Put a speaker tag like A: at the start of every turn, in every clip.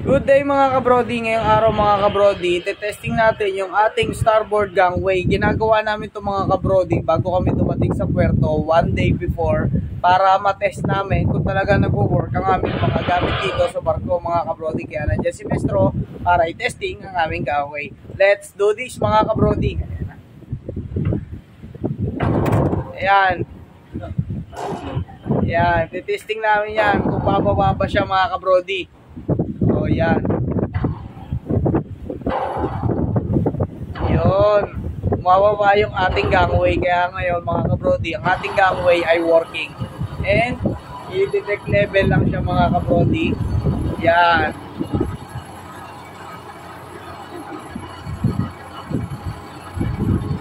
A: Good day mga kabrody. Ngayong araw mga kabrody, testing natin yung ating starboard gangway. Ginagawa namin ito mga kabrody bago kami dumating sa puerto 1 day before para matest namin kung talaga nag-work ang aming mga gamit dito sa barko mga kabrody. Kaya nandiyan si Mestro para i-testing ang aming gangway. Let's do this mga kabrody. Ayan. Ayan, testing namin yan kung bababa ba siya mga kabrody. O yan. Yun. Mababa yung ating gangway. Kaya ngayon mga kabrody, ang ating gangway ay working. And i-detect level lang siya mga kabrody. Yan.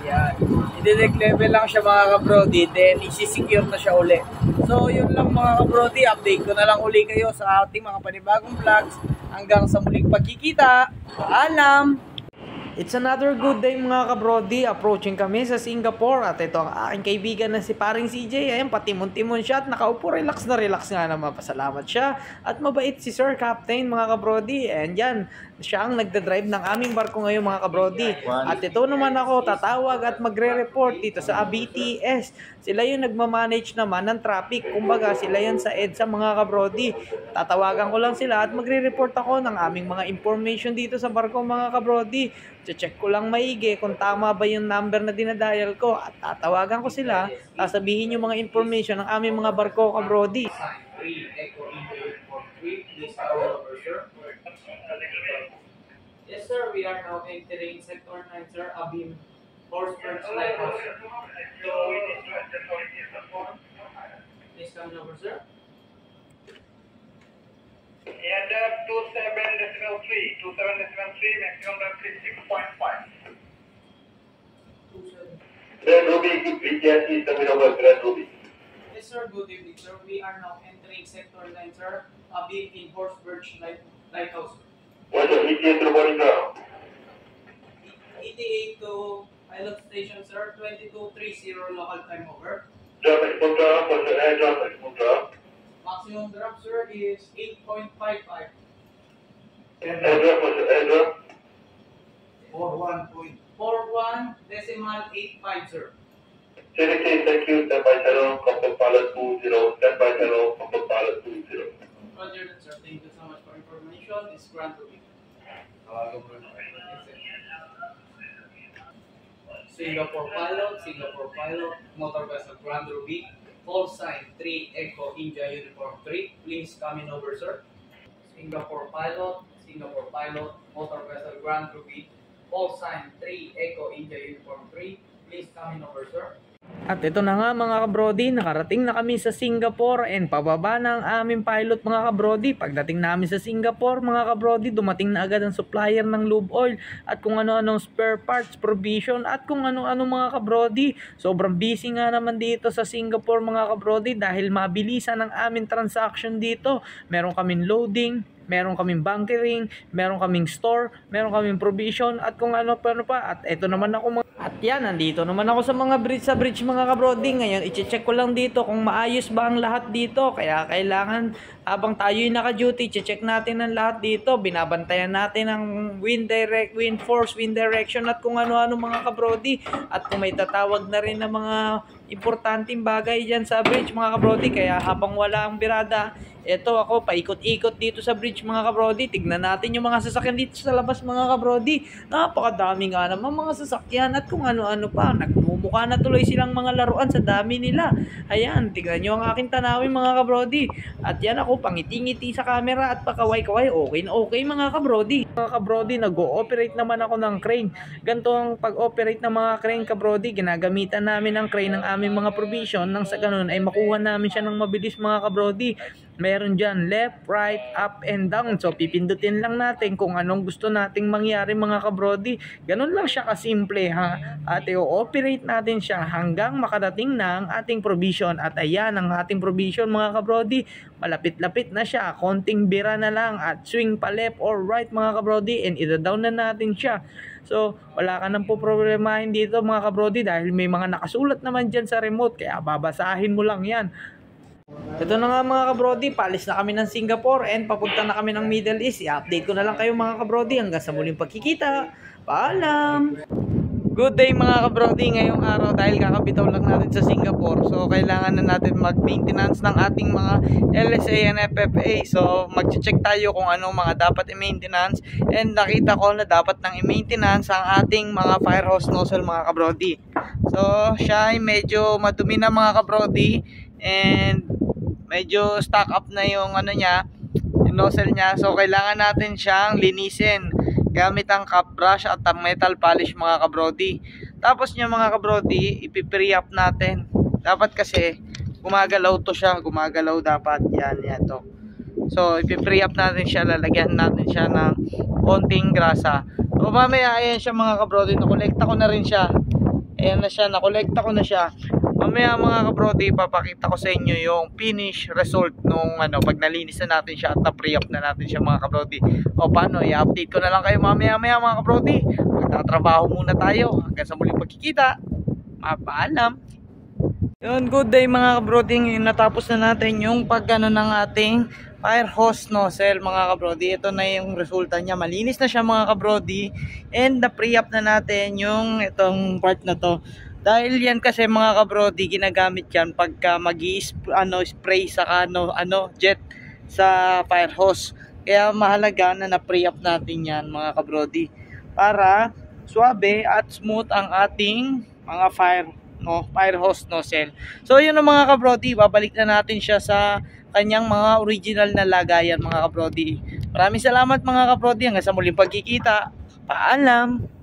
A: Yan. I-detect level lang siya mga kabrody. Then isi-secure na siya uli. So yun lang mga kabrody. Update ko na lang uli kayo sa ating mga panibagong vlogs. Hanggang sa muling pagkikita. Paalam! It's another good day mga kabrody. Approaching kami sa Singapore. At ito ang aking kaibigan na si paring CJ. Ayan, patimon-timon siya at nakaupo. Relax na relax nga naman. Pasalamat siya. At mabait si Sir Captain mga kabrody. And yan, siya ang nagdadrive ng aming barko ngayon mga kabrody. At ito naman ako tatawag at magre-report dito sa BTS. Sila yung nagmamanage naman ng traffic. Kumbaga sila yan sa EDSA mga kabrody. Tatawagan ko lang sila at magre-report ako ng aming mga information dito sa barko mga kabrody. Check ko lang maigi kung tama ba yung number na dinadial ko at tatawagan ko sila, sasabihin yung mga information ng aming mga barko kabrody. Yes sir, we are now entering sector 9 sir, Abim Horseperch Lighthouse. Please come over sir.
B: And 27.3, 27.3, maximum depth is 6.5. Grand Ruby, VTS is coming over, Grand Ruby.
A: Yes sir, good evening sir. We are now entering sector 9 sir, Abim in Horseperch Lighthouse.
B: What's the VTS reporting ground?
A: ETA to pilot station sir, 2230 local time over.
B: Drop export drop, what's the air drop export drop?
A: Maximum drop sir is 8.55.
B: Air drop, what's the air drop?
A: 41.85 sir.
B: CDK, thank you, stand by channel, comfort pilot 20, stand by channel, comfort pilot 20.
A: Roger that sir, thank you so much for information. This is Grand Ruby. Singapore pilot, motor vessel Grand Ruby. Call sign 3 Echo India Uniform 3. Please come in over, sir. Singapore pilot, motor vessel Grand Ruby. Call sign 3 Echo India Uniform 3. Please come in over, sir. At ito na nga mga kabrody, nakarating na kami sa Singapore and pababa na ang aming pilot mga kabrody. Pagdating namin sa Singapore mga kabrody, dumating na agad ang supplier ng lube oil at kung ano-anong spare parts, provision at kung ano-ano mga kabrody. Sobrang busy nga naman dito sa Singapore mga kabrody dahil mabilisan ang aming transaction dito. Meron kaming loading, meron kaming bunkering, meron kaming store, meron kaming provision at kung ano pa. At ito naman ako at yan, nandito naman ako sa mga bridge mga kabrody. Ngayon, i-check ko lang dito kung maayos ba ang lahat dito. Kaya kailangan, habang tayo'y naka-duty, i-check natin ang lahat dito. Binabantayan natin ang wind force, wind direction at kung ano-ano mga kabrody. At kung may tatawag na rin ng mga importanteng bagay dyan sa bridge mga kabrody. Kaya habang wala ang birada, eto ako, paikot-ikot dito sa bridge mga kabrody. Tignan natin yung mga sasakyan dito sa labas mga kabrody. Napakadami nga naman mga sasakyan at kung ano-ano pa. Nagmumukha na tuloy silang mga laruan sa dami nila. Ayan, tignan nyo ang aking tanawin mga kabrody. At yan ako, pangiti-ngiti sa camera at pakaway-kaway. Okay na okay mga kabrody. Mga kabrody, nag-ooperate naman ako ng crane. Ganito ang pag-operate ng mga crane kabrody. Ginagamitan namin ang crane ng aming mga provision. Nang sa ganun ay makuha namin siya ng mabilis mga kabrody. Meron dyan left, right, up, and down. So pipindutin lang natin kung anong gusto nating mangyari mga kabrody. Ganun lang siya kasimple ha. At i-ooperate natin siya hanggang makadating na ang ating provision. At ayan ang ating provision mga kabrody. Malapit-lapit na siya. Konting bira na lang at swing pa left or right mga kabrody. And ida-down na natin siya. So wala ka nang po problemahin dito mga kabrody dahil may mga nakasulat naman dyan sa remote. Kaya babasahin mo lang yan.
C: Ito na nga mga kabrody, paalis na kami ng Singapore and papunta na kami ng Middle East. I-update ko na lang kayo mga kabrody hanggang sa muling pagkikita. Paalam! Good day mga kabrody, ngayong araw dahil kakabitaw lang natin sa Singapore, so kailangan na natin mag-maintenance ng ating mga LSA and FFA. So mag-check tayo kung ano mga dapat i-maintenance, and nakita ko na dapat nang i-maintenance ang ating mga fire hose nozzle mga kabrody. So siya ay medyo madumi na mga kabrody and medyo stock up na yung ano niya, yung nozzle niya. So kailangan natin siyang linisin gamit ang cap brush at ang metal polish mga kabrody. Tapos niya mga kabrody, ipi-pre up natin. Dapat kasi gumagalaw to siya, gumagalaw dapat. Yan to. So ipi-pre up natin siya, lalagyan natin siya ng konting grasa. So mamaya ayan siya mga kabrody, nakolekta ko na rin siya. Ayan na siya, nakolekta ko na siya. Mamaya mga kabrody, papakita ko sa inyo yung finish result nung pag nalinis na natin siya at na-pre-up na natin siya mga kabrody. O paano, i-update ko na lang kayo mamaya mga kabrody. Magtatrabaho muna tayo hanggang sa muling pagkikita. Mapaalam. Yun, good day mga kabrody. Ngayon natapos na natin yung ng ating fire hose nozzle mga kabrody. Ito na yung resulta niya. Malinis na siya mga kabrody. And na-pre-up na natin yung itong part na to. Dahil yan kasi mga kabrody, ginagamit yan pagka spray sa jet sa fire hose. Kaya mahalaga na na-pre-up natin yan mga kabrody para suabe at smooth ang ating mga fire hose nozzle. So yun ang mga kabrody, babalik na natin siya sa kanyang mga original na lagayan mga kabrody. Maraming salamat mga kabrody, hanggang sa muling pagkikita. Paalam!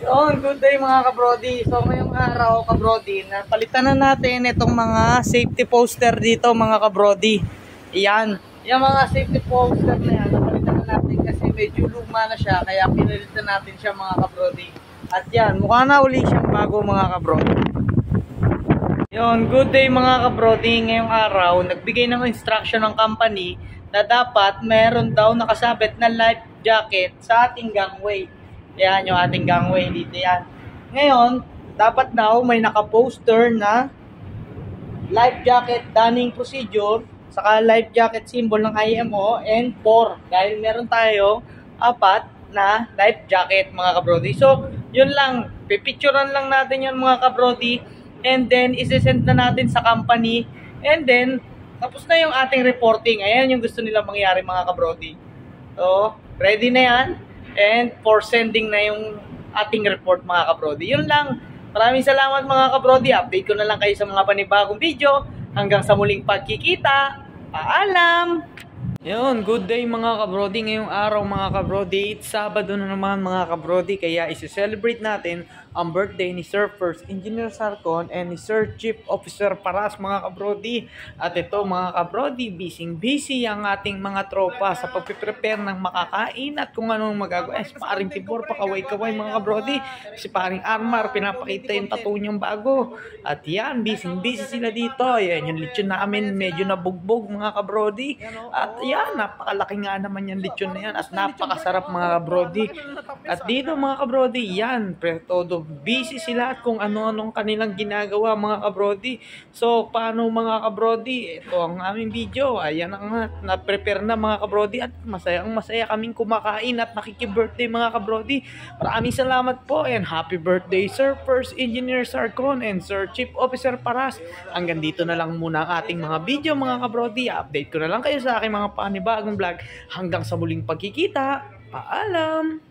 C: Yun, good day mga kabrody. So ngayong araw kabrody, napalitan na natin itong mga safety poster dito mga kabrody. Yan, yung mga safety poster na yan, napalitan na natin kasi medyo luma na siya, kaya pinalitan natin siya mga kabrody. At yan, mukha na uli siyang bago mga kabrody. Yun, good day mga kabrody. Ngayong araw, nagbigay ng instruction ng company na dapat meron daw nakasabit na life jacket sa ating gangway. Yan yung ating gangway dito yan. Ngayon, dapat daw may naka-poster na life jacket donning procedure, saka life jacket symbol ng IMO and 4. Dahil meron tayo 4 na life jacket mga kabrody. So, yun lang. Pipicturean lang natin yun mga kabrody. And then, isi-send na natin sa company. And then, tapos na yung ating reporting. Ayan yung gusto nilang mangyari mga kabrody. So, ready na yan. And for sending na yung ating report mga kabrody. Yun lang. Maraming salamat mga kabrody. Update ko na lang kayo sa mga panibagong video. Hanggang sa muling pagkikita. Paalam! Yun, good day mga kabrody. Ngayong araw mga kabrody, it's Sabado na naman mga kabrody. Kaya isi-celebrate natin ang birthday ni Sir First Engineer Sarcon and ni Sir Chief Officer Paras mga kabrody. At ito mga kabrody, busy ang ating mga tropa sa pagpiprepare ng makakain at kung anong magagawa. Si paring Tibor, pakaway-kaway mga kabrody. Si paring Armar, pinapakita yung tattoo niyang bago. At yan, busy sila dito. Yan yung lechon namin, medyo nabugbog mga kabrody. At yan, napakalaki nga naman yung lechon na yan at napakasarap mga kabrody. At dito mga kabrody, yan, todo busy sila at kung ano-anong kanilang ginagawa mga kabrody. So paano mga kabrody, ito ang aming video. Ayan nga, na-prepare na mga kabrody at masaya kaming kumakain at nakiki-birthday mga kabrody. Maraming salamat po and happy birthday Sir First Engineer Sarcon and Sir Chief Officer Paras. Hanggang dito na lang muna ang ating mga video mga kabrody. Update ko na lang kayo sa aking mga panibagong vlog. Hanggang sa muling pagkikita. Paalam!